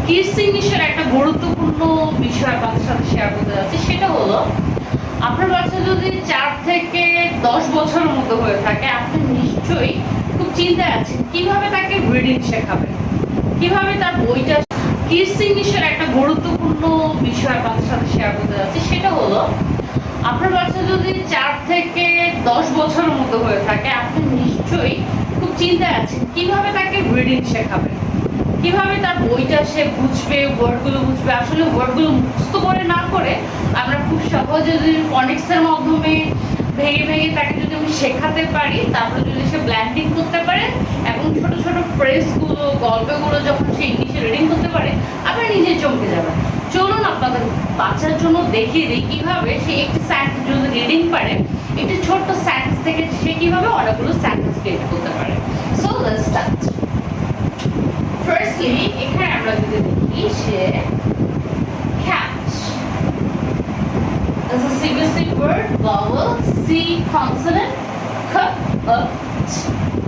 Kids ইংলিশের একটা গুরুত্বপূর্ণ বিষয় আপনাদের সাথে শেয়ার করতে যাচ্ছি, সেটা হলো আপনার বাচ্চা যদি 4 থেকে 10 বছরের মতো হয়ে থাকে, আপনি নিশ্চয়ই খুব চিন্তায় আছেন কিভাবে তাকে রিডিং শেখাবেন, কিভাবে তার বইটা। কিডস ইংলিশের একটা গুরুত্বপূর্ণ বিষয় আপনাদের সাথে শেয়ার করতে যাচ্ছি, সেটা হলো আপনার বাচ্চা যদি 4 থেকে 10 বছরের মতো হয়ে থাকে, আপনি নিশ্চয়ই খুব চিন্তায় আছেন কিভাবে তাকে রিডিং শেখাবেন, কিভাবে তার বইটা সে বুঝবে, ওয়ার্ডগুলো বুঝবে। আসলে ওয়ার্ডগুলো মুখস্থ করে না করে আমরা খুব সহজে যদি ফনিক্সের মাধ্যমে ভেঙে ভেঙে তাকে যদি আমি শেখাতে পারি, তারপরে যদি সে ব্ল্যান্ডিং করতে পারে এবং ছোট ছোট ফ্রেজগুলো, গল্পগুলো যখন সে ইংলিশে রিডিং করতে পারে, আমরা নিজে চমকে যাবেন। চলুন আপনাদের বাচ্চার জন্য দেখিয়ে দিই কিভাবে সে একটি সেন্টেন্স যদি রিডিং পারে, একটি ছোট্ট সেন্টেন্স থেকে সে কিভাবে অনেকগুলো সেন্টেন্স ক্রিয়েট করতে পারে। So let's start. ফার্স্টলি এখানে আমরা যদি দেখি সে cat is a CBC word, vowel, C consonant, k, t.